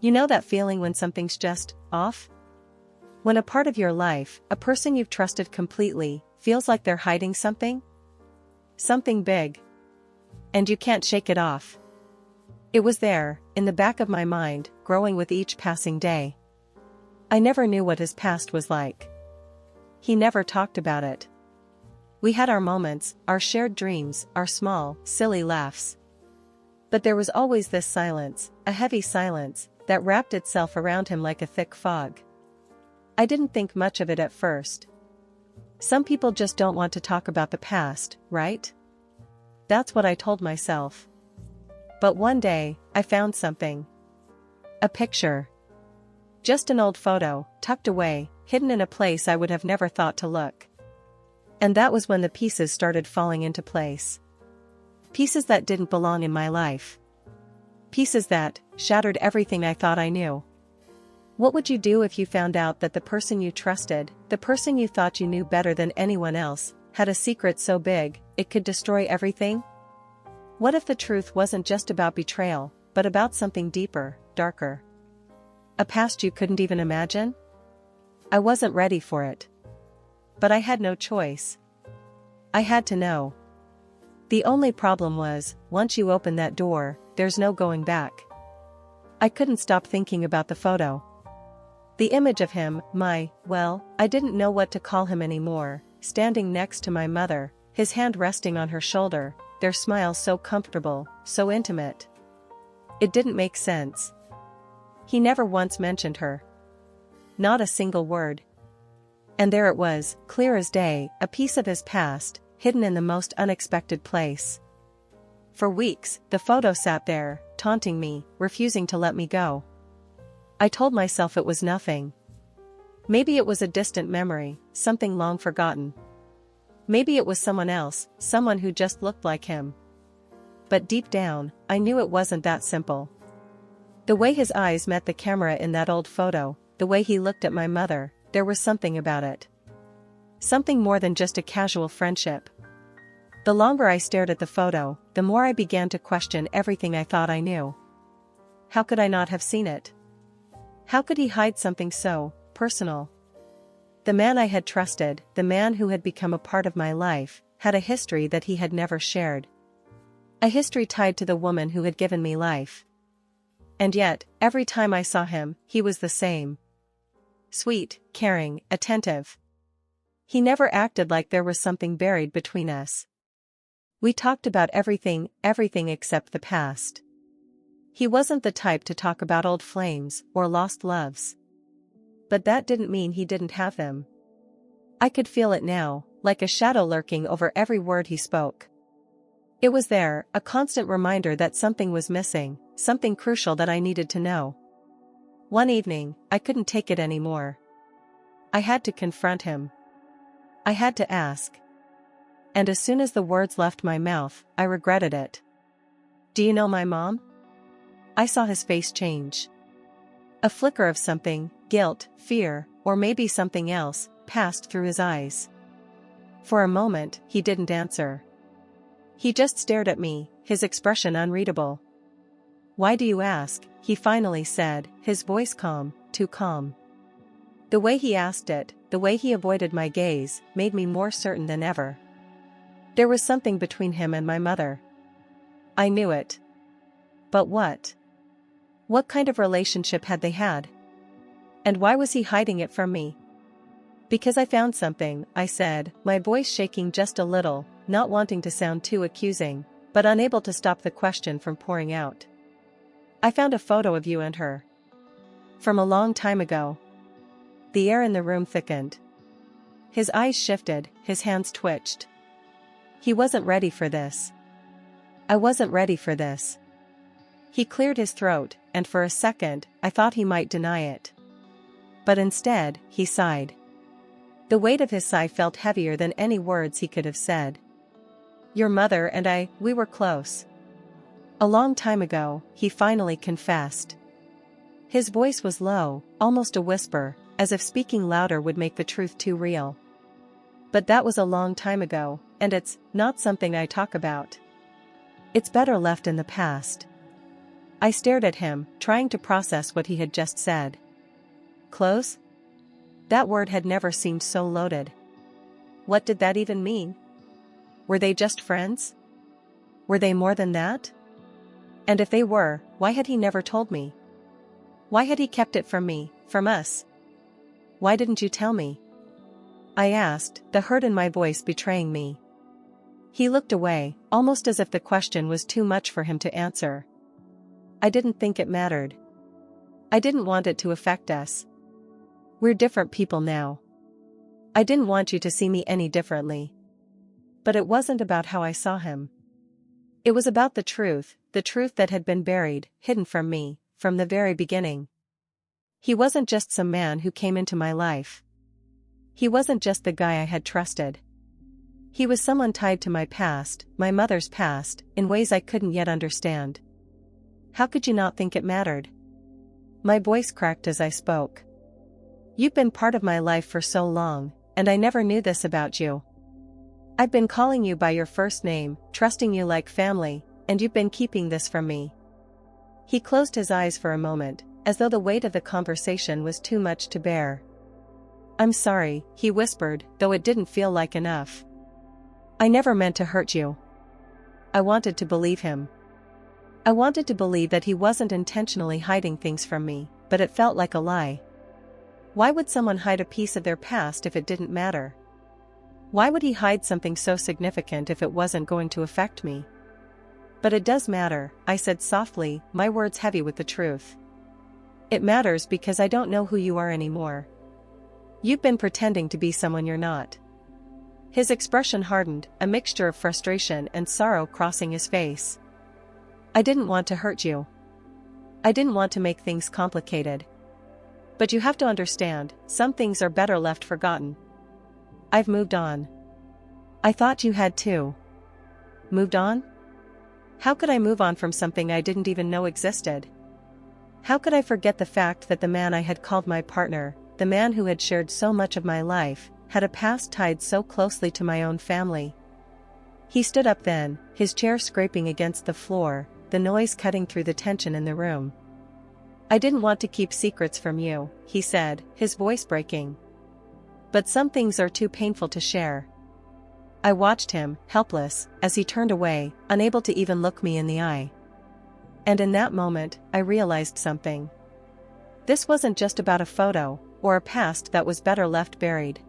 You know that feeling when something's just off? When a part of your life, a person you've trusted completely, feels like they're hiding something? Something big. And you can't shake it off. It was there, in the back of my mind, growing with each passing day. I never knew what his past was like. He never talked about it. We had our moments, our shared dreams, our small, silly laughs. But there was always this silence, a heavy silence, that wrapped itself around him like a thick fog. I didn't think much of it at first. Some people just don't want to talk about the past, right? That's what I told myself. But one day, I found something. A picture. Just an old photo, tucked away, hidden in a place I would have never thought to look. And that was when the pieces started falling into place. Pieces that didn't belong in my life. Pieces that shattered everything I thought I knew. What would you do if you found out that the person you trusted, the person you thought you knew better than anyone else, had a secret so big, it could destroy everything? What if the truth wasn't just about betrayal, but about something deeper, darker? A past you couldn't even imagine? I wasn't ready for it. But I had no choice. I had to know. The only problem was, once you open that door, there's no going back. I couldn't stop thinking about the photo. The image of him, I didn't know what to call him anymore, standing next to my mother, his hand resting on her shoulder, their smile so comfortable, so intimate. It didn't make sense. He never once mentioned her. Not a single word. And there it was, clear as day, a piece of his past, hidden in the most unexpected place. For weeks, the photo sat there, taunting me, refusing to let me go. I told myself it was nothing. Maybe it was a distant memory, something long forgotten. Maybe it was someone else, someone who just looked like him. But deep down, I knew it wasn't that simple. The way his eyes met the camera in that old photo, the way he looked at my mother, there was something about it. Something more than just a casual friendship. The longer I stared at the photo, the more I began to question everything I thought I knew. How could I not have seen it? How could he hide something so personal? The man I had trusted, the man who had become a part of my life, had a history that he had never shared. A history tied to the woman who had given me life. And yet, every time I saw him, he was the same. Sweet, caring, attentive. He never acted like there was something buried between us. We talked about everything except the past. He wasn't the type to talk about old flames or lost loves. But that didn't mean he didn't have them. I could feel it now, like a shadow lurking over every word he spoke. It was there, a constant reminder that something was missing, something crucial that I needed to know. One evening, I couldn't take it anymore. I had to confront him. I had to ask. And as soon as the words left my mouth, I regretted it. Do you know my mom? I saw his face change. A flicker of something, guilt, fear, or maybe something else, passed through his eyes. For a moment, he didn't answer. He just stared at me, his expression unreadable. Why do you ask? He finally said, his voice calm, too calm. The way he asked it, the way he avoided my gaze, made me more certain than ever. There was something between him and my mother. I knew it. But what? What kind of relationship had they had? And why was he hiding it from me? Because I found something, I said, my voice shaking just a little, not wanting to sound too accusing, but unable to stop the question from pouring out. I found a photo of you and her. From a long time ago. The air in the room thickened. His eyes shifted, his hands twitched. He wasn't ready for this. I wasn't ready for this. He cleared his throat, and for a second, I thought he might deny it. But instead, he sighed. The weight of his sigh felt heavier than any words he could have said. Your mother and we were close. A long time ago, he finally confessed. His voice was low, almost a whisper, as if speaking louder would make the truth too real. But that was a long time ago, and it's not something I talk about. It's better left in the past. I stared at him, trying to process what he had just said. Close? That word had never seemed so loaded. What did that even mean? Were they just friends? Were they more than that? And if they were, why had he never told me? Why had he kept it from me, from us? Why didn't you tell me? I asked, the hurt in my voice betraying me. He looked away, almost as if the question was too much for him to answer. I didn't think it mattered. I didn't want it to affect us. We're different people now. I didn't want you to see me any differently. But it wasn't about how I saw him. It was about the truth that had been buried, hidden from me, from the very beginning. He wasn't just some man who came into my life. He wasn't just the guy I had trusted. He was someone tied to my past, my mother's past, in ways I couldn't yet understand. How could you not think it mattered? My voice cracked as I spoke. You've been part of my life for so long, and I never knew this about you. I've been calling you by your first name, trusting you like family, and you've been keeping this from me. He closed his eyes for a moment, as though the weight of the conversation was too much to bear. I'm sorry, he whispered, though it didn't feel like enough. I never meant to hurt you. I wanted to believe him. I wanted to believe that he wasn't intentionally hiding things from me, but it felt like a lie. Why would someone hide a piece of their past if it didn't matter? Why would he hide something so significant if it wasn't going to affect me? But it does matter, I said softly, my words heavy with the truth. It matters because I don't know who you are anymore. You've been pretending to be someone you're not. His expression hardened, a mixture of frustration and sorrow crossing his face. I didn't want to hurt you. I didn't want to make things complicated. But you have to understand, some things are better left forgotten. I've moved on. I thought you had too. Moved on? How could I move on from something I didn't even know existed? How could I forget the fact that the man I had called my partner, the man who had shared so much of my life, had a past tied so closely to my own family? He stood up then, his chair scraping against the floor, the noise cutting through the tension in the room. I didn't want to keep secrets from you, he said, his voice breaking. But some things are too painful to share. I watched him, helpless, as he turned away, unable to even look me in the eye. And in that moment, I realized something. This wasn't just about a photo, or a past that was better left buried.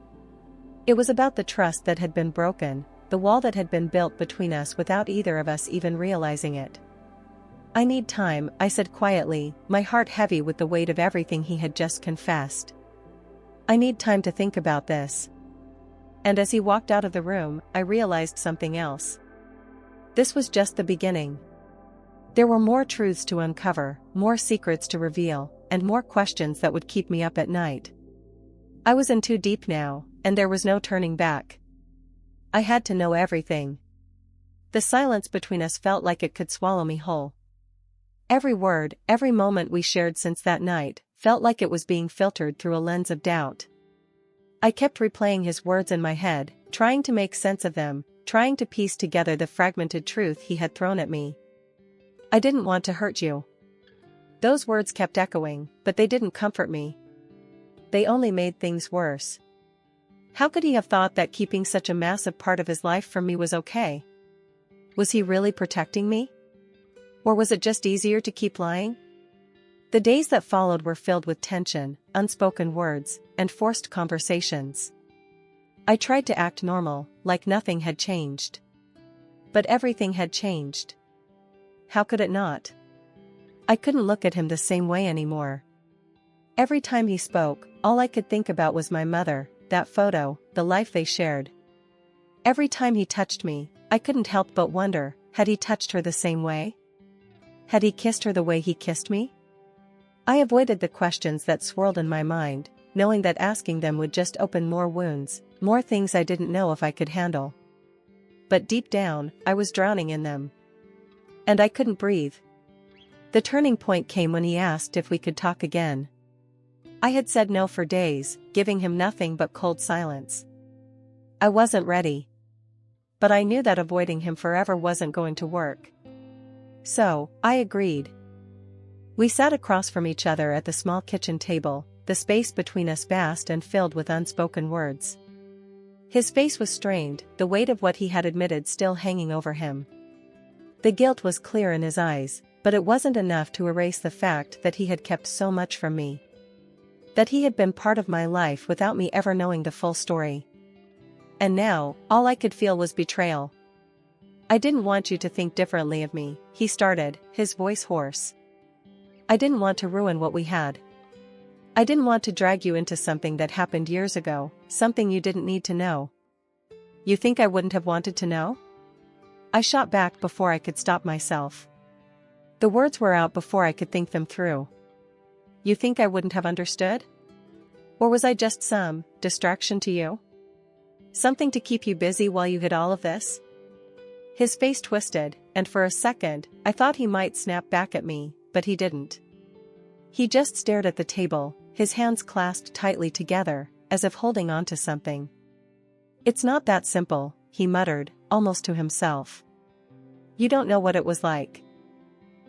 It was about the trust that had been broken, the wall that had been built between us without either of us even realizing it. I need time, I said quietly, my heart heavy with the weight of everything he had just confessed. I need time to think about this. And as he walked out of the room, I realized something else. This was just the beginning. There were more truths to uncover, more secrets to reveal, and more questions that would keep me up at night. I was in too deep now, and there was no turning back. I had to know everything. The silence between us felt like it could swallow me whole. Every word, every moment we shared since that night, felt like it was being filtered through a lens of doubt. I kept replaying his words in my head, trying to make sense of them, trying to piece together the fragmented truth he had thrown at me. I didn't want to hurt you. Those words kept echoing, but they didn't comfort me. They only made things worse. How could he have thought that keeping such a massive part of his life from me was okay? Was he really protecting me? Or was it just easier to keep lying? The days that followed were filled with tension, unspoken words, and forced conversations. I tried to act normal, like nothing had changed. But everything had changed. How could it not? I couldn't look at him the same way anymore. Every time he spoke, all I could think about was my mother, that photo, the life they shared. Every time he touched me, I couldn't help but wonder, had he touched her the same way? Had he kissed her the way he kissed me? I avoided the questions that swirled in my mind, knowing that asking them would just open more wounds, more things I didn't know if I could handle. But deep down, I was drowning in them. And I couldn't breathe. The turning point came when he asked if we could talk again. I had said no for days, giving him nothing but cold silence. I wasn't ready. But I knew that avoiding him forever wasn't going to work. So, I agreed. We sat across from each other at the small kitchen table, the space between us vast and filled with unspoken words. His face was strained, the weight of what he had admitted still hanging over him. The guilt was clear in his eyes, but it wasn't enough to erase the fact that he had kept so much from me. That he had been part of my life without me ever knowing the full story. And now, all I could feel was betrayal. "I didn't want you to think differently of me," he started, his voice hoarse. "I didn't want to ruin what we had. I didn't want to drag you into something that happened years ago, something you didn't need to know." "You think I wouldn't have wanted to know?" I shot back before I could stop myself. The words were out before I could think them through. "You think I wouldn't have understood? Or was I just some distraction to you? Something to keep you busy while you hid all of this?" His face twisted, and for a second, I thought he might snap back at me, but he didn't. He just stared at the table, his hands clasped tightly together, as if holding on to something. "It's not that simple," he muttered, almost to himself. "You don't know what it was like.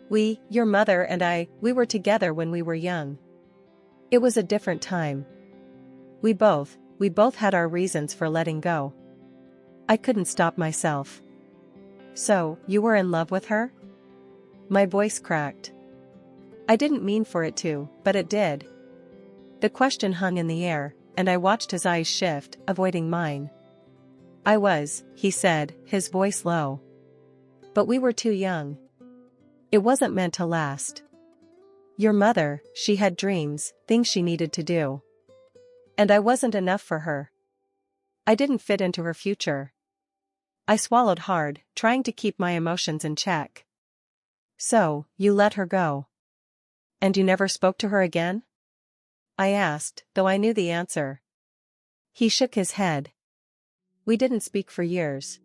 Your mother and I, we were together when we were young. It was a different time. We both had our reasons for letting go." I couldn't stop myself. "So, you were in love with her?" My voice cracked. I didn't mean for it to, but it did. The question hung in the air, and I watched his eyes shift, avoiding mine. "I was," he said, his voice low. "But we were too young. It wasn't meant to last. Your mother, she had dreams, things she needed to do. And I wasn't enough for her. I didn't fit into her future." I swallowed hard, trying to keep my emotions in check. "So, you let her go. And you never spoke to her again?" I asked, though I knew the answer. He shook his head. "We didn't speak for years.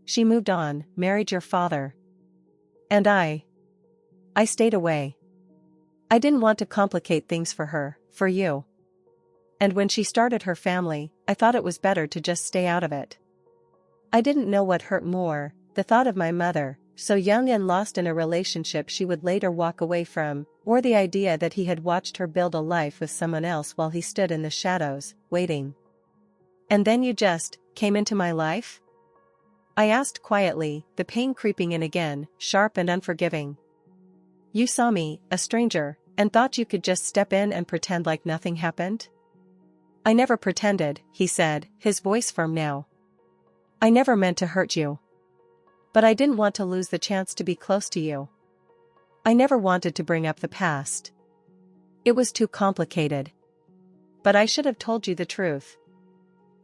She moved on, married your father. And I stayed away. I didn't want to complicate things for her, for you. And when she started her family, I thought it was better to just stay out of it. I didn't know what hurt more, the thought of my mother, so young and lost in a relationship she would later walk away from, or the idea that he had watched her build a life with someone else while he stood in the shadows, waiting. And then you just came into my life?" I asked quietly, the pain creeping in again, sharp and unforgiving. "You saw me, a stranger, and thought you could just step in and pretend like nothing happened?" "I never pretended," he said, his voice firm now. "I never meant to hurt you. But I didn't want to lose the chance to be close to you. I never wanted to bring up the past. It was too complicated. But I should have told you the truth.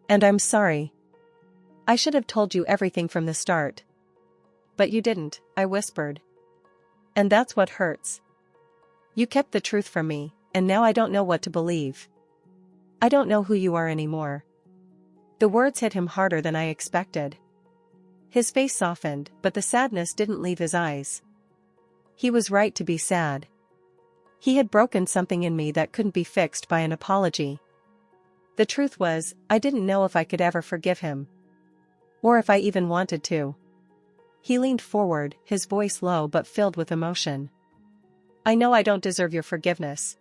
And I'm sorry. I should have told you everything from the start. But you didn't," I whispered. "And that's what hurts. You kept the truth from me, and now I don't know what to believe. I don't know who you are anymore." The words hit him harder than I expected. His face softened, but the sadness didn't leave his eyes. He was right to be sad. He had broken something in me that couldn't be fixed by an apology. The truth was, I didn't know if I could ever forgive him. Or if I even wanted to. He leaned forward, his voice low but filled with emotion. "I know I don't deserve your forgiveness.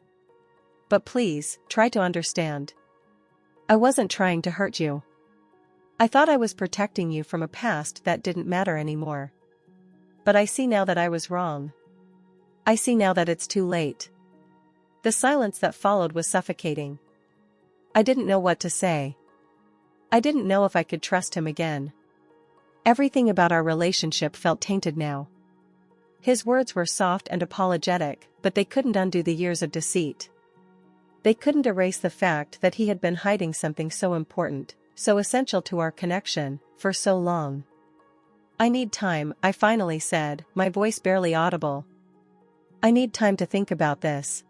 But please, try to understand. I wasn't trying to hurt you. I thought I was protecting you from a past that didn't matter anymore. But I see now that I was wrong. I see now that it's too late." The silence that followed was suffocating. I didn't know what to say. I didn't know if I could trust him again. Everything about our relationship felt tainted now. His words were soft and apologetic, but they couldn't undo the years of deceit. They couldn't erase the fact that he had been hiding something so important, so essential to our connection, for so long. "I need time," I finally said, my voice barely audible. "I need time to think about this.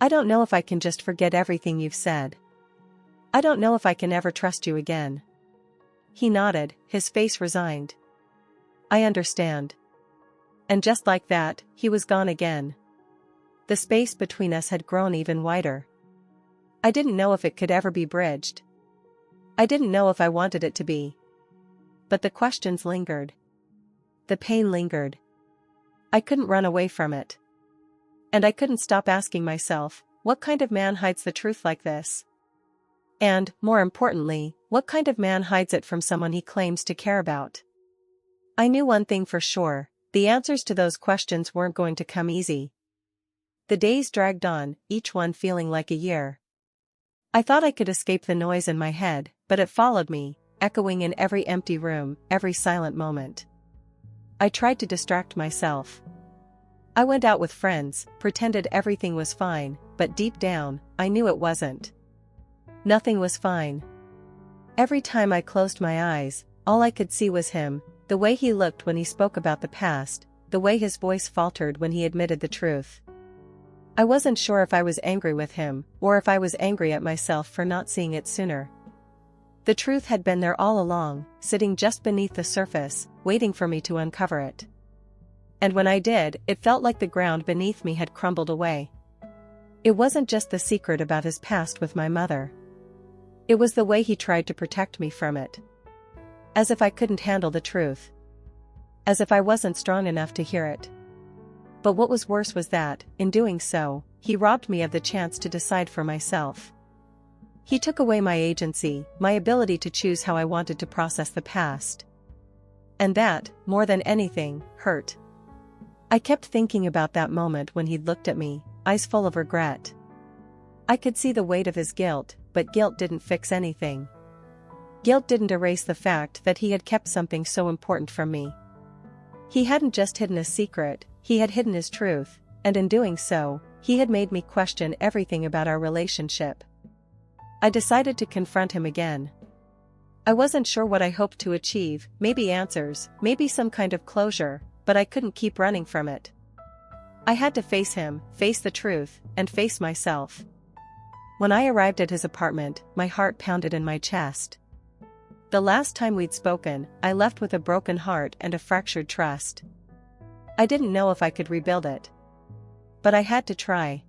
I don't know if I can just forget everything you've said. I don't know if I can ever trust you again." He nodded, his face resigned. "I understand." And just like that, he was gone again. The space between us had grown even wider. I didn't know if it could ever be bridged. I didn't know if I wanted it to be. But the questions lingered. The pain lingered. I couldn't run away from it. And I couldn't stop asking myself, what kind of man hides the truth like this? And, more importantly, what kind of man hides it from someone he claims to care about? I knew one thing for sure, the answers to those questions weren't going to come easy. The days dragged on, each one feeling like a year. I thought I could escape the noise in my head, but it followed me, echoing in every empty room, every silent moment. I tried to distract myself. I went out with friends, pretended everything was fine, but deep down, I knew it wasn't. Nothing was fine. Every time I closed my eyes, all I could see was him, the way he looked when he spoke about the past, the way his voice faltered when he admitted the truth. I wasn't sure if I was angry with him, or if I was angry at myself for not seeing it sooner. The truth had been there all along, sitting just beneath the surface, waiting for me to uncover it. And when I did, it felt like the ground beneath me had crumbled away. It wasn't just the secret about his past with my mother. It was the way he tried to protect me from it. As if I couldn't handle the truth. As if I wasn't strong enough to hear it. But what was worse was that, in doing so, he robbed me of the chance to decide for myself. He took away my agency, my ability to choose how I wanted to process the past. And that, more than anything, hurt. I kept thinking about that moment when he'd looked at me, eyes full of regret. I could see the weight of his guilt, but guilt didn't fix anything. Guilt didn't erase the fact that he had kept something so important from me. He hadn't just hidden a secret, he had hidden his truth, and in doing so, he had made me question everything about our relationship. I decided to confront him again. I wasn't sure what I hoped to achieve, maybe answers, maybe some kind of closure, but I couldn't keep running from it. I had to face him, face the truth, and face myself. When I arrived at his apartment, my heart pounded in my chest. The last time we'd spoken, I left with a broken heart and a fractured trust. I didn't know if I could rebuild it. But I had to try.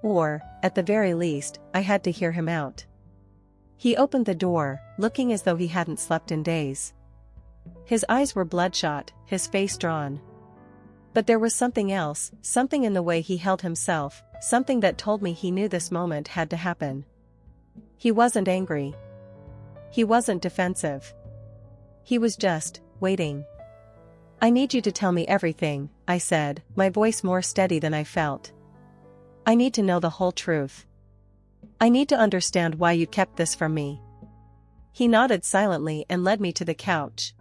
Or, at the very least, I had to hear him out. He opened the door, looking as though he hadn't slept in days. His eyes were bloodshot, his face drawn. But there was something else, something in the way he held himself, something that told me he knew this moment had to happen. He wasn't angry. He wasn't defensive. He was just waiting. "I need you to tell me everything," I said, my voice more steady than I felt. "I need to know the whole truth. I need to understand why you kept this from me." He nodded silently and led me to the couch.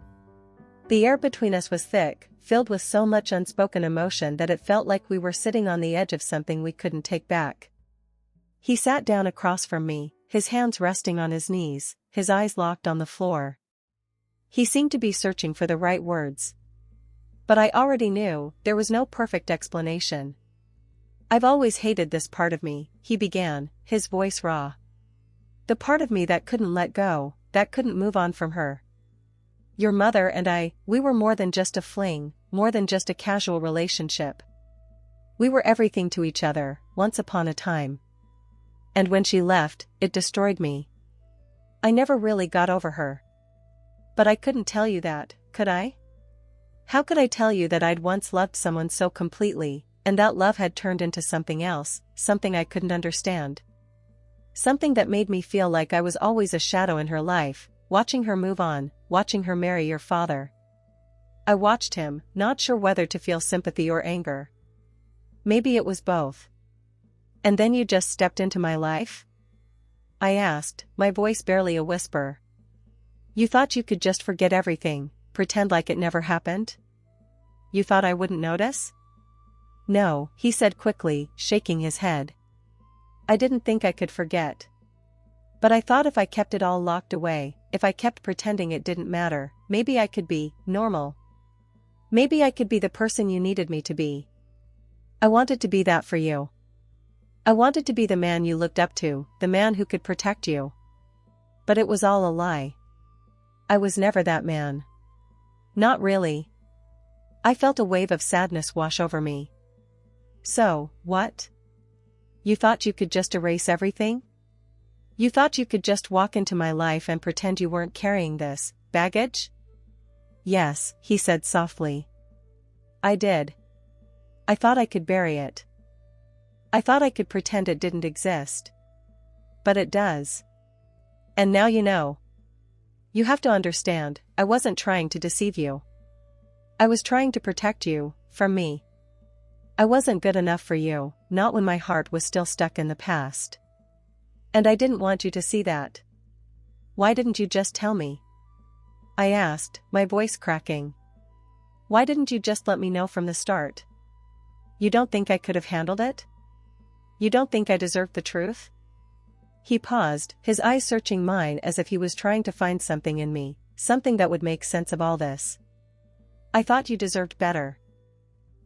The air between us was thick, filled with so much unspoken emotion that it felt like we were sitting on the edge of something we couldn't take back. He sat down across from me, his hands resting on his knees, his eyes locked on the floor. He seemed to be searching for the right words. But I already knew, there was no perfect explanation. "I've always hated this part of me," he began, his voice raw. "The part of me that couldn't let go, that couldn't move on from her. Your mother and I, we were more than just a fling, more than just a casual relationship. We were everything to each other, once upon a time. And when she left, it destroyed me. I never really got over her. But I couldn't tell you that, could I? How could I tell you that I'd once loved someone so completely, and that love had turned into something else, something I couldn't understand? Something that made me feel like I was always a shadow in her life, watching her move on, watching her marry your father." I watched him, not sure whether to feel sympathy or anger. "Maybe it was both. And then you just stepped into my life?" I asked, my voice barely a whisper. "You thought you could just forget everything, pretend like it never happened? You thought I wouldn't notice?" "No," he said quickly, shaking his head. "I didn't think I could forget. But I thought if I kept it all locked away, if I kept pretending it didn't matter, maybe I could be normal. Maybe I could be the person you needed me to be. I wanted to be that for you. I wanted to be the man you looked up to, the man who could protect you. But it was all a lie. I was never that man. Not really." I felt a wave of sadness wash over me. "So, what? You thought you could just erase everything? You thought you could just walk into my life and pretend you weren't carrying this baggage?" "Yes," he said softly. "I did. I thought I could bury it. I thought I could pretend it didn't exist. But it does. And now you know. You have to understand, I wasn't trying to deceive you. I was trying to protect you, from me. I wasn't good enough for you, not when my heart was still stuck in the past. And I didn't want you to see that. Why didn't you just tell me? I asked, my voice cracking. Why didn't you just let me know from the start? You don't think I could have handled it? You don't think I deserved the truth? He paused, his eyes searching mine as if he was trying to find something in me, something that would make sense of all this. I thought you deserved better.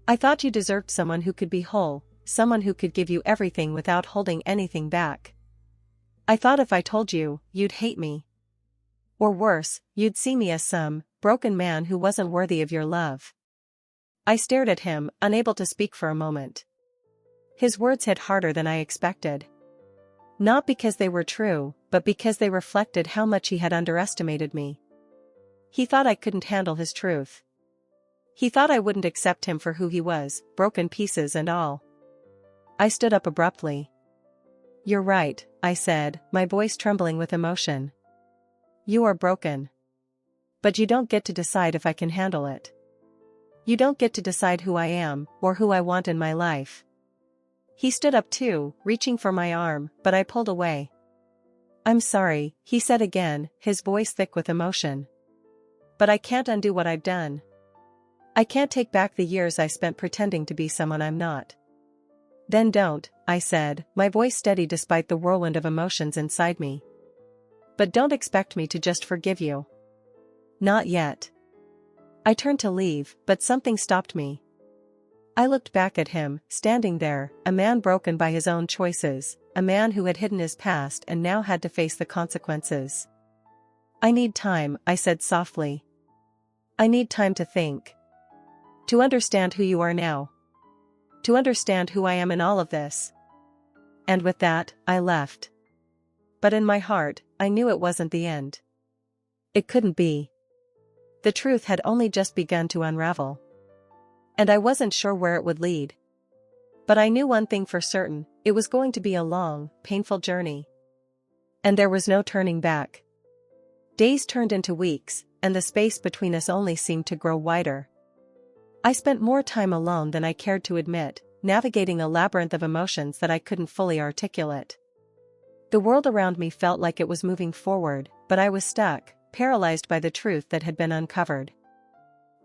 I thought you deserved someone who could be whole, someone who could give you everything without holding anything back. I thought if I told you, you'd hate me. Or worse, you'd see me as some broken man who wasn't worthy of your love. I stared at him, unable to speak for a moment. His words hit harder than I expected. Not because they were true, but because they reflected how much he had underestimated me. He thought I couldn't handle his truth. He thought I wouldn't accept him for who he was, broken pieces and all. I stood up abruptly. You're right, I said, my voice trembling with emotion. You are broken. But you don't get to decide if I can handle it. You don't get to decide who I am, or who I want in my life. He stood up too, reaching for my arm, but I pulled away. I'm sorry, he said again, his voice thick with emotion. But I can't undo what I've done. I can't take back the years I spent pretending to be someone I'm not. Then don't, I said, my voice steady despite the whirlwind of emotions inside me. But don't expect me to just forgive you. Not yet. I turned to leave, but something stopped me. I looked back at him, standing there, a man broken by his own choices, a man who had hidden his past and now had to face the consequences. I need time, I said softly. I need time to think. To understand who you are now. To understand who I am in all of this. And with that, I left. But in my heart, I knew it wasn't the end. It couldn't be. The truth had only just begun to unravel. And I wasn't sure where it would lead. But I knew one thing for certain, it was going to be a long, painful journey. And there was no turning back. Days turned into weeks, and the space between us only seemed to grow wider. I spent more time alone than I cared to admit, navigating a labyrinth of emotions that I couldn't fully articulate. The world around me felt like it was moving forward, but I was stuck, paralyzed by the truth that had been uncovered.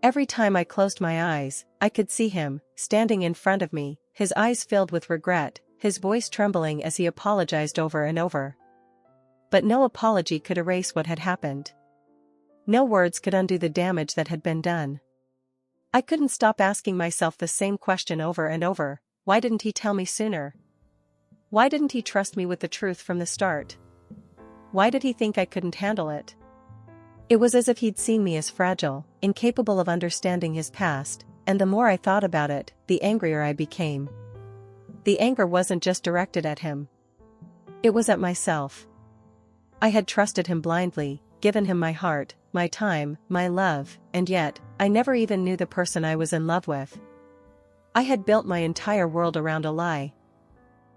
Every time I closed my eyes, I could see him, standing in front of me, his eyes filled with regret, his voice trembling as he apologized over and over. But no apology could erase what had happened. No words could undo the damage that had been done. I couldn't stop asking myself the same question over and over. Why didn't he tell me sooner? Why didn't he trust me with the truth from the start? Why did he think I couldn't handle it? It was as if he'd seen me as fragile, incapable of understanding his past, and the more I thought about it, the angrier I became. The anger wasn't just directed at him. It was at myself. I had trusted him blindly, given him my heart, my time, my love, and yet, I never even knew the person I was in love with. I had built my entire world around a lie.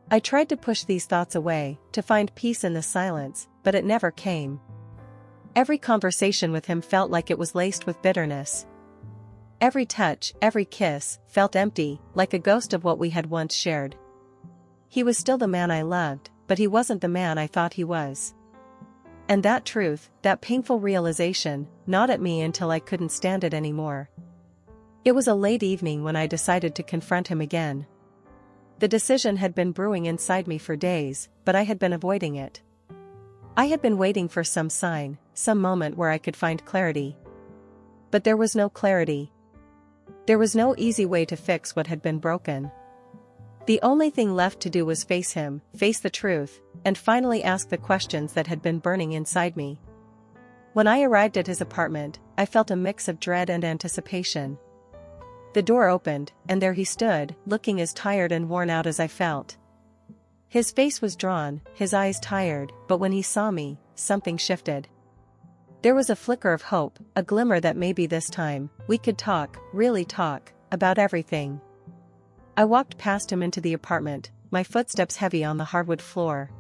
I tried to push these thoughts away, to find peace in the silence, but it never came. Every conversation with him felt like it was laced with bitterness. Every touch, every kiss, felt empty, like a ghost of what we had once shared. He was still the man I loved, but he wasn't the man I thought he was. And that truth, that painful realization, gnawed at me until I couldn't stand it anymore. It was a late evening when I decided to confront him again. The decision had been brewing inside me for days, but I had been avoiding it. I had been waiting for some sign, some moment where I could find clarity. But there was no clarity. There was no easy way to fix what had been broken. The only thing left to do was face him, face the truth, and finally ask the questions that had been burning inside me. When I arrived at his apartment, I felt a mix of dread and anticipation. The door opened, and there he stood, looking as tired and worn out as I felt. His face was drawn, his eyes tired, but when he saw me, something shifted. There was a flicker of hope, a glimmer that maybe this time, we could talk, really talk, about everything. I walked past him into the apartment, my footsteps heavy on the hardwood floor.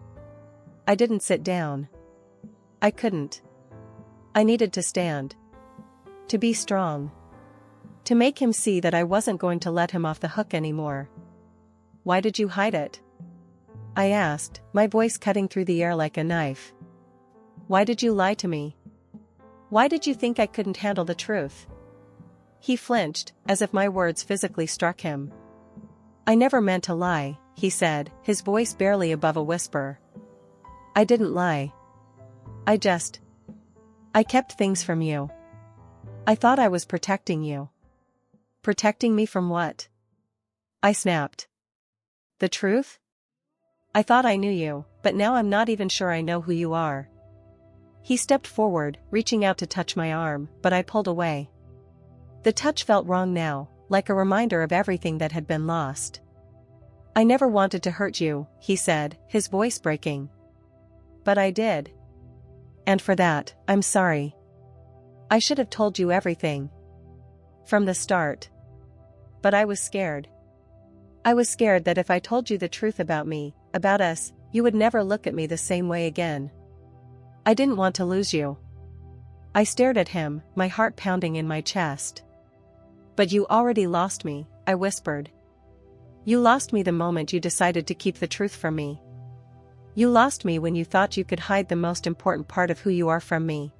I didn't sit down. I couldn't. I needed to stand. To be strong. To make him see that I wasn't going to let him off the hook anymore. Why did you hide it? I asked, my voice cutting through the air like a knife. Why did you lie to me? Why did you think I couldn't handle the truth? He flinched, as if my words physically struck him. I never meant to lie, he said, his voice barely above a whisper. I didn't lie. I kept things from you. I thought I was protecting you. Protecting me from what? I snapped. The truth? I thought I knew you, but now I'm not even sure I know who you are. He stepped forward, reaching out to touch my arm, but I pulled away. The touch felt wrong now, like a reminder of everything that had been lost. I never wanted to hurt you, he said, his voice breaking. But I did. And for that, I'm sorry. I should have told you everything. From the start. But I was scared. I was scared that if I told you the truth about me, about us, you would never look at me the same way again. I didn't want to lose you. I stared at him, my heart pounding in my chest. But you already lost me, I whispered. You lost me the moment you decided to keep the truth from me. You lost me when you thought you could hide the most important part of who you are from me.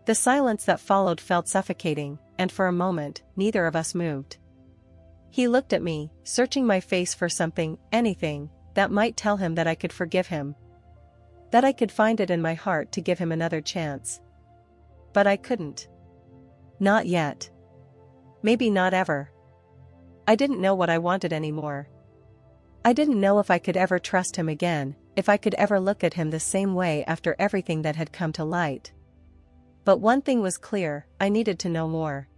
The silence that followed felt suffocating, and for a moment, neither of us moved. He looked at me, searching my face for something, anything, that might tell him that I could forgive him. That I could find it in my heart to give him another chance. But I couldn't. Not yet. Maybe not ever. I didn't know what I wanted anymore. I didn't know if I could ever trust him again, if I could ever look at him the same way after everything that had come to light. But one thing was clear, I needed to know more.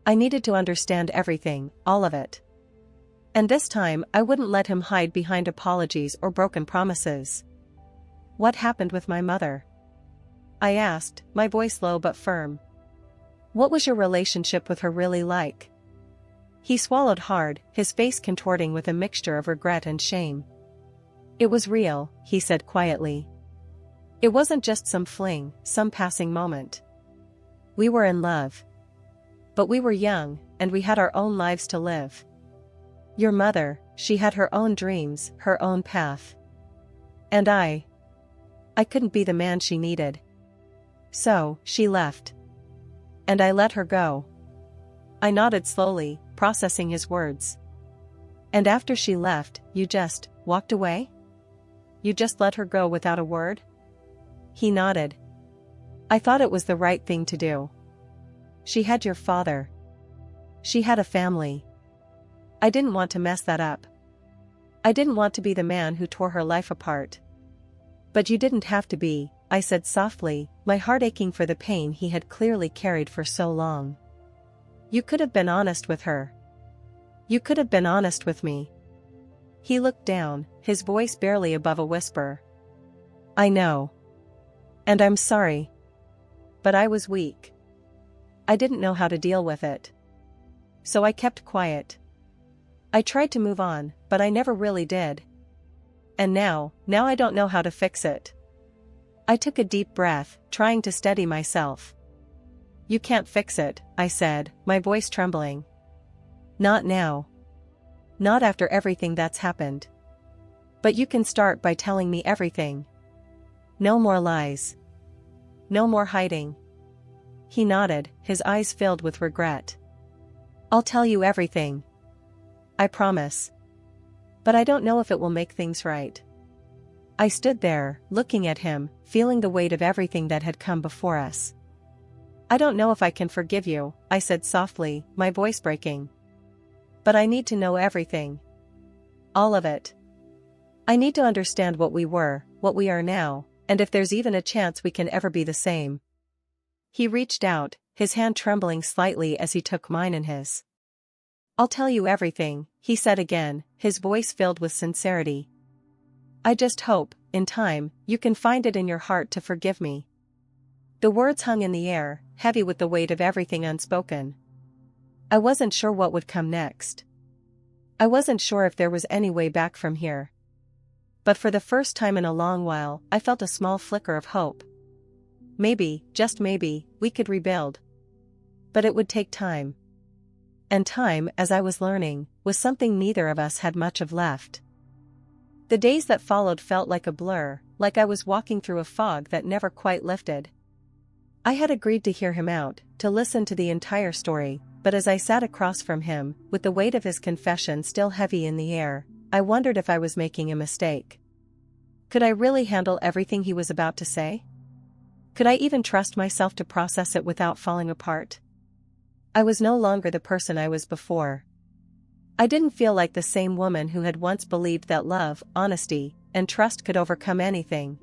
I needed to understand everything, all of it. And this time I wouldn't let him hide behind apologies or broken promises. What happened with my mother? I asked, my voice low but firm. What was your relationship with her really like? He swallowed hard, his face contorting with a mixture of regret and shame. It was real, he said quietly. It wasn't just some fling, some passing moment. We were in love. But we were young, and we had our own lives to live. Your mother, she had her own dreams, her own path. And I couldn't be the man she needed. So, she left. And I let her go. I nodded slowly, processing his words. And after she left, you just walked away? You just let her go without a word? He nodded. I thought it was the right thing to do. She had your father. She had a family. I didn't want to mess that up. I didn't want to be the man who tore her life apart. But you didn't have to be, I said softly, my heart aching for the pain he had clearly carried for so long. You could have been honest with her. You could have been honest with me. He looked down, his voice barely above a whisper. I know. And I'm sorry. But I was weak. I didn't know how to deal with it. So I kept quiet. I tried to move on, but I never really did. And now I don't know how to fix it. I took a deep breath, trying to steady myself. You can't fix it, I said, my voice trembling. Not now. Not after everything that's happened. But you can start by telling me everything. No more lies. No more hiding. He nodded, his eyes filled with regret. I'll tell you everything. I promise. But I don't know if it will make things right. I stood there, looking at him, feeling the weight of everything that had come before us. I don't know if I can forgive you, I said softly, my voice breaking. But I need to know everything. All of it. I need to understand what we were, what we are now, and if there's even a chance we can ever be the same. He reached out, his hand trembling slightly as he took mine in his. I'll tell you everything, he said again, his voice filled with sincerity. I just hope, in time, you can find it in your heart to forgive me. The words hung in the air, heavy with the weight of everything unspoken. I wasn't sure what would come next. I wasn't sure if there was any way back from here. But for the first time in a long while, I felt a small flicker of hope. Maybe, just maybe, we could rebuild. But it would take time. And time, as I was learning, was something neither of us had much of left. The days that followed felt like a blur, like I was walking through a fog that never quite lifted. I had agreed to hear him out, to listen to the entire story, but as I sat across from him, with the weight of his confession still heavy in the air, I wondered if I was making a mistake. Could I really handle everything he was about to say? Could I even trust myself to process it without falling apart? I was no longer the person I was before. I didn't feel like the same woman who had once believed that love, honesty, and trust could overcome anything.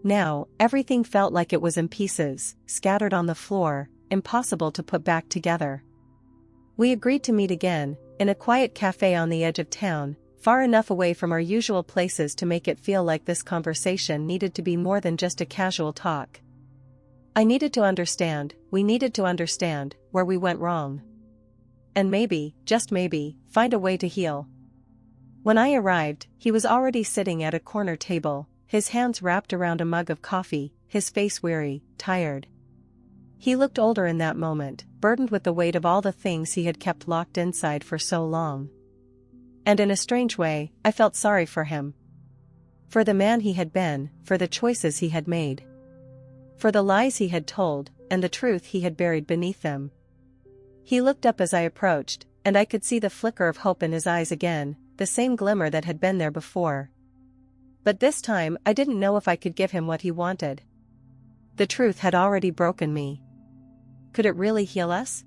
Now, everything felt like it was in pieces, scattered on the floor, impossible to put back together. We agreed to meet again, in a quiet cafe on the edge of town, far enough away from our usual places to make it feel like this conversation needed to be more than just a casual talk. I needed to understand, we needed to understand, where we went wrong. And maybe, just maybe, find a way to heal. When I arrived, he was already sitting at a corner table, his hands wrapped around a mug of coffee, his face weary, tired. He looked older in that moment, burdened with the weight of all the things he had kept locked inside for so long. And in a strange way, I felt sorry for him. For the man he had been, for the choices he had made. For the lies he had told, and the truth he had buried beneath them. He looked up as I approached, and I could see the flicker of hope in his eyes again, the same glimmer that had been there before. But this time I didn't know if I could give him what he wanted. The truth had already broken me. Could it really heal us?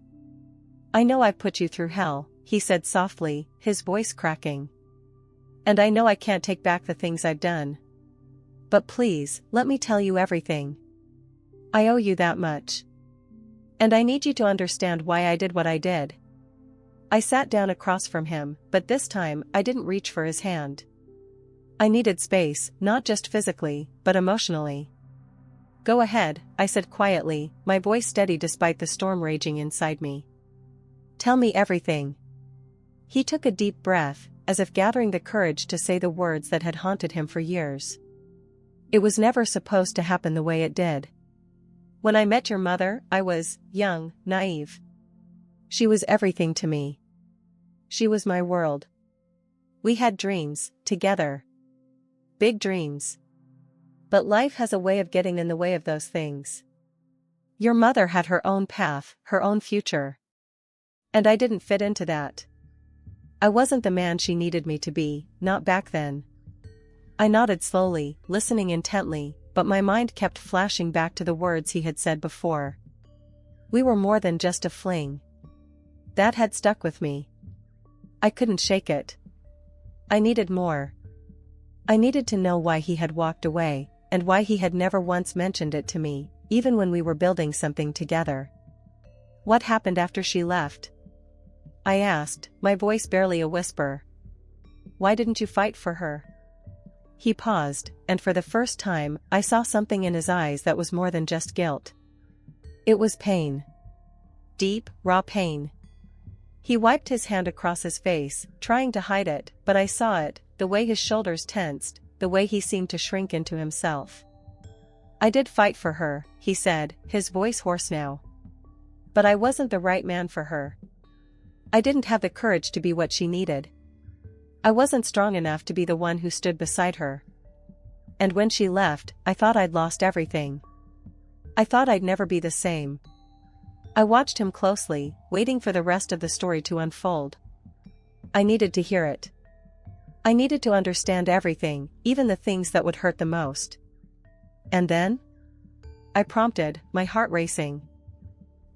I know I've put you through hell, he said softly, his voice cracking. And I know I can't take back the things I've done. But please, let me tell you everything. I owe you that much. And I need you to understand why I did what I did. I sat down across from him, but this time I didn't reach for his hand. I needed space, not just physically, but emotionally. Go ahead, I said quietly, my voice steady despite the storm raging inside me. Tell me everything. He took a deep breath, as if gathering the courage to say the words that had haunted him for years. It was never supposed to happen the way it did. When I met your mother, I was young, naive. She was everything to me. She was my world. We had dreams, together. Big dreams. But life has a way of getting in the way of those things. Your mother had her own path, her own future. And I didn't fit into that. I wasn't the man she needed me to be, not back then. I nodded slowly, listening intently, but my mind kept flashing back to the words he had said before. We were more than just a fling. That had stuck with me. I couldn't shake it. I needed more. I needed to know why he had walked away, and why he had never once mentioned it to me, even when we were building something together. What happened after she left? I asked, my voice barely a whisper. Why didn't you fight for her? He paused, and for the first time, I saw something in his eyes that was more than just guilt. It was pain. Deep, raw pain. He wiped his hand across his face, trying to hide it, but I saw it, the way his shoulders tensed, the way he seemed to shrink into himself. I did fight for her, he said, his voice hoarse now. But I wasn't the right man for her. I didn't have the courage to be what she needed. I wasn't strong enough to be the one who stood beside her. And when she left, I thought I'd lost everything. I thought I'd never be the same. I watched him closely, waiting for the rest of the story to unfold. I needed to hear it. I needed to understand everything, even the things that would hurt the most. And then? I prompted, my heart racing.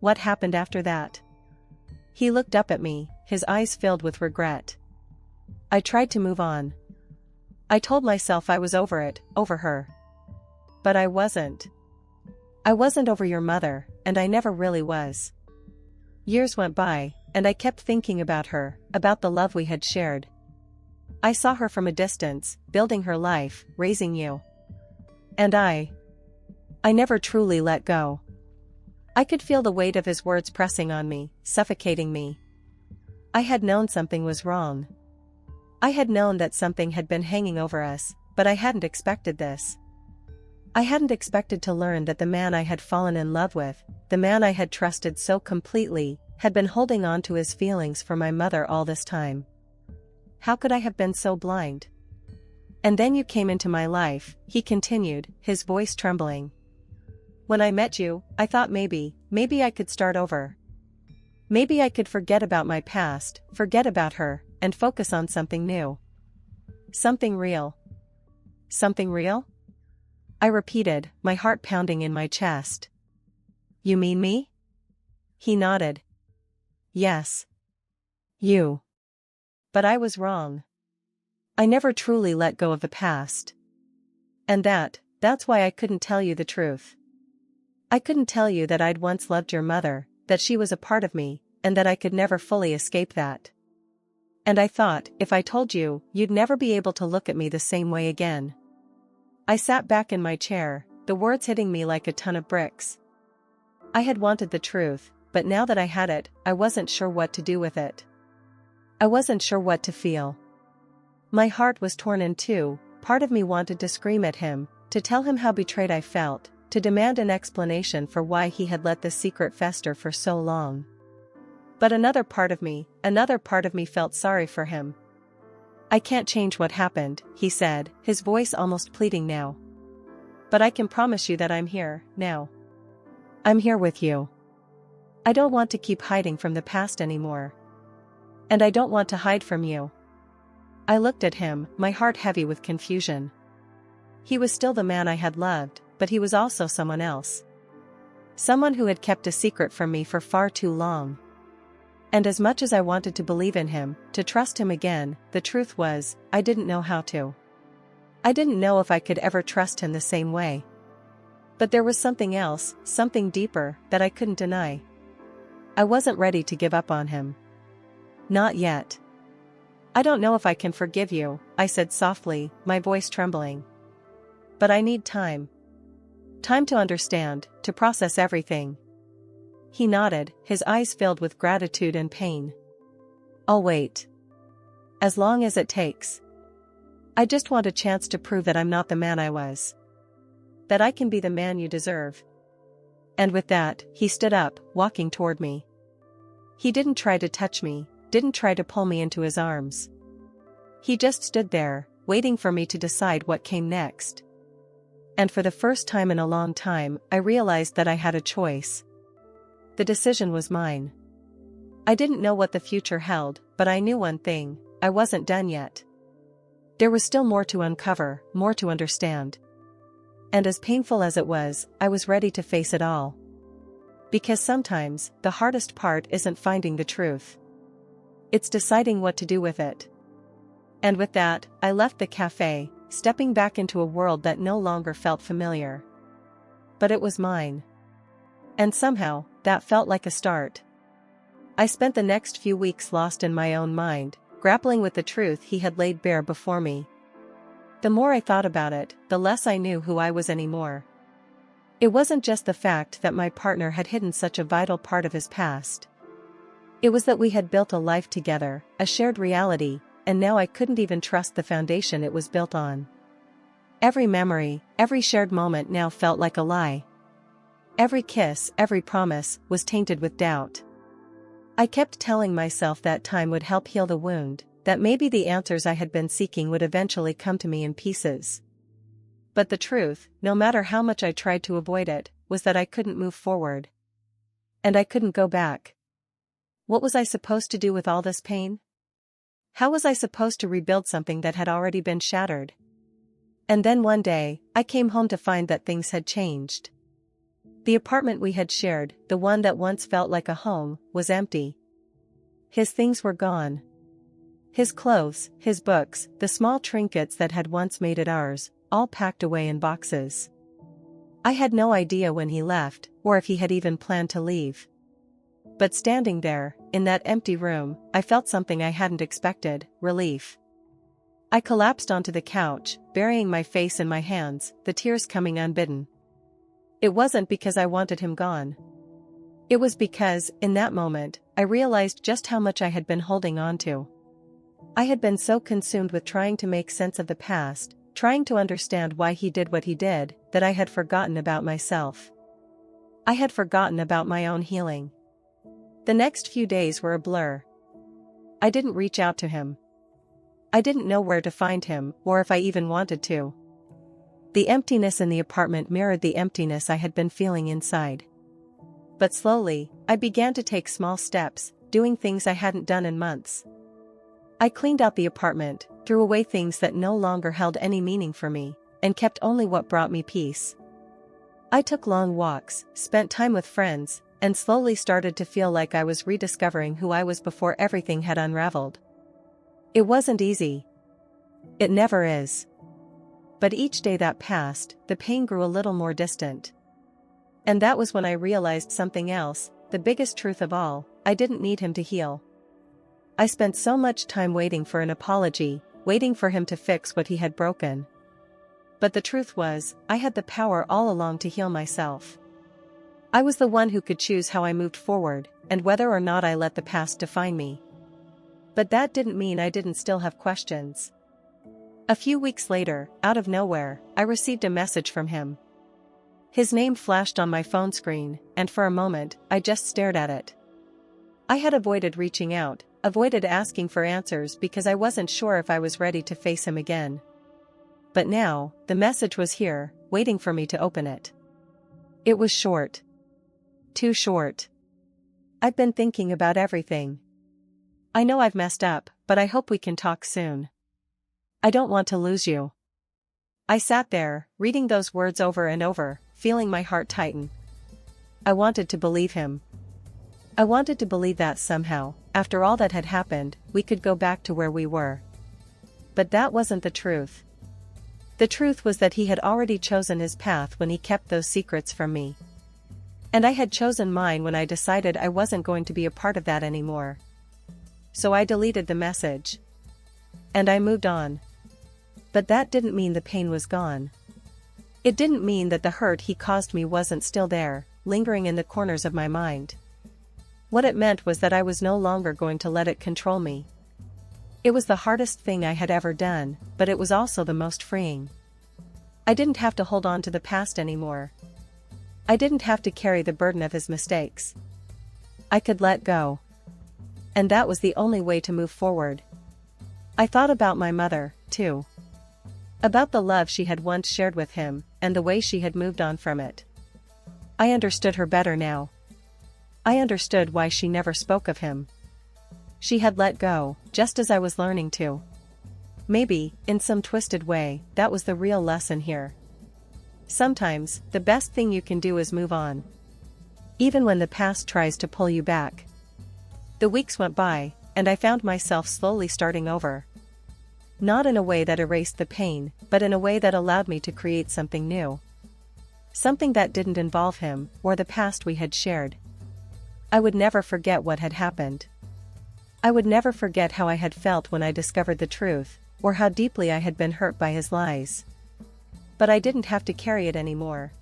What happened after that? He looked up at me, his eyes filled with regret. I tried to move on. I told myself I was over it, over her. But I wasn't. I wasn't over your mother, and I never really was. Years went by, and I kept thinking about her, about the love we had shared. I saw her from a distance, building her life, raising you. And I never truly let go. I could feel the weight of his words pressing on me, suffocating me. I had known something was wrong. I had known that something had been hanging over us, but I hadn't expected this. I hadn't expected to learn that the man I had fallen in love with, the man I had trusted so completely, had been holding on to his feelings for my mother all this time. How could I have been so blind? And then you came into my life, he continued, his voice trembling. When I met you, I thought maybe I could start over. Maybe I could forget about my past, forget about her, and focus on something new. Something real. Something real? I repeated, my heart pounding in my chest. You mean me? He nodded. Yes. You. But I was wrong. I never truly let go of the past. And that's why I couldn't tell you the truth. I couldn't tell you that I'd once loved your mother, that she was a part of me, and that I could never fully escape that. And I thought, if I told you, you'd never be able to look at me the same way again. I sat back in my chair, the words hitting me like a ton of bricks. I had wanted the truth, but now that I had it, I wasn't sure what to do with it. I wasn't sure what to feel. My heart was torn in two. Part of me wanted to scream at him, to tell him how betrayed I felt, to demand an explanation for why he had let the secret fester for so long. But another part of me felt sorry for him. I can't change what happened, he said, his voice almost pleading now. But I can promise you that I'm here, now. I'm here with you. I don't want to keep hiding from the past anymore. And I don't want to hide from you. I looked at him, my heart heavy with confusion. He was still the man I had loved, but he was also someone else. Someone who had kept a secret from me for far too long. And as much as I wanted to believe in him, to trust him again, the truth was, I didn't know how to. I didn't know if I could ever trust him the same way. But there was something else, something deeper, that I couldn't deny. I wasn't ready to give up on him. Not yet. I don't know if I can forgive you, I said softly, my voice trembling. But I need time. Time to understand, to process everything. He nodded, his eyes filled with gratitude and pain. I'll wait. As long as it takes. I just want a chance to prove that I'm not the man I was. That I can be the man you deserve. And with that, he stood up, walking toward me. He didn't try to touch me, didn't try to pull me into his arms. He just stood there, waiting for me to decide what came next. And for the first time in a long time, I realized that I had a choice. The decision was mine. I didn't know what the future held, but I knew one thing, I wasn't done yet. There was still more to uncover, more to understand. And as painful as it was, I was ready to face it all. Because sometimes, the hardest part isn't finding the truth. It's deciding what to do with it. And with that, I left the cafe, stepping back into a world that no longer felt familiar. But it was mine. And somehow, that felt like a start. I spent the next few weeks lost in my own mind, grappling with the truth he had laid bare before me. The more I thought about it, the less I knew who I was anymore. It wasn't just the fact that my partner had hidden such a vital part of his past. It was that we had built a life together, a shared reality, and now I couldn't even trust the foundation it was built on. Every memory, every shared moment now felt like a lie. Every kiss, every promise, was tainted with doubt. I kept telling myself that time would help heal the wound, that maybe the answers I had been seeking would eventually come to me in pieces. But the truth, no matter how much I tried to avoid it, was that I couldn't move forward. And I couldn't go back. What was I supposed to do with all this pain? How was I supposed to rebuild something that had already been shattered? And then one day, I came home to find that things had changed. The apartment we had shared, the one that once felt like a home, was empty. His things were gone. His clothes, his books, the small trinkets that had once made it ours, all packed away in boxes. I had no idea when he left, or if he had even planned to leave. But standing there, in that empty room, I felt something I hadn't expected, relief. I collapsed onto the couch, burying my face in my hands, the tears coming unbidden. It wasn't because I wanted him gone. It was because, in that moment, I realized just how much I had been holding on to. I had been so consumed with trying to make sense of the past, trying to understand why he did what he did, that I had forgotten about myself. I had forgotten about my own healing. The next few days were a blur. I didn't reach out to him. I didn't know where to find him, or if I even wanted to. The emptiness in the apartment mirrored the emptiness I had been feeling inside. But slowly, I began to take small steps, doing things I hadn't done in months. I cleaned out the apartment, threw away things that no longer held any meaning for me, and kept only what brought me peace. I took long walks, spent time with friends, and slowly started to feel like I was rediscovering who I was before everything had unraveled. It wasn't easy. It never is. But each day that passed, the pain grew a little more distant. And that was when I realized something else, the biggest truth of all: I didn't need him to heal. I spent so much time waiting for an apology, waiting for him to fix what he had broken. But the truth was, I had the power all along to heal myself. I was the one who could choose how I moved forward, and whether or not I let the past define me. But that didn't mean I didn't still have questions. A few weeks later, out of nowhere, I received a message from him. His name flashed on my phone screen, and for a moment, I just stared at it. I had avoided reaching out, avoided asking for answers because I wasn't sure if I was ready to face him again. But now, the message was here, waiting for me to open it. It was short. Too short. I've been thinking about everything. I know I've messed up, but I hope we can talk soon. I don't want to lose you. I sat there, reading those words over and over, feeling my heart tighten. I wanted to believe him. I wanted to believe that somehow, after all that had happened, we could go back to where we were. But that wasn't the truth. The truth was that he had already chosen his path when he kept those secrets from me. And I had chosen mine when I decided I wasn't going to be a part of that anymore. So I deleted the message. And I moved on. But that didn't mean the pain was gone. It didn't mean that the hurt he caused me wasn't still there, lingering in the corners of my mind. What it meant was that I was no longer going to let it control me. It was the hardest thing I had ever done, but it was also the most freeing. I didn't have to hold on to the past anymore. I didn't have to carry the burden of his mistakes. I could let go. And that was the only way to move forward. I thought about my mother, too. About the love she had once shared with him, and the way she had moved on from it. I understood her better now. I understood why she never spoke of him. She had let go, just as I was learning to. Maybe, in some twisted way, that was the real lesson here. Sometimes, the best thing you can do is move on. Even when the past tries to pull you back. The weeks went by, and I found myself slowly starting over. Not in a way that erased the pain, but in a way that allowed me to create something new. Something that didn't involve him, or the past we had shared. I would never forget what had happened. I would never forget how I had felt when I discovered the truth, or how deeply I had been hurt by his lies. But I didn't have to carry it anymore.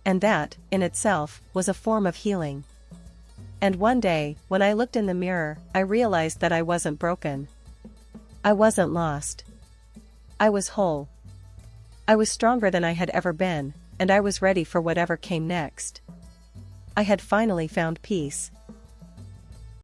And that, in itself, was a form of healing. And one day, when I looked in the mirror, I realized that I wasn't broken. I wasn't lost. I was whole. I was stronger than I had ever been, and I was ready for whatever came next. I had finally found peace.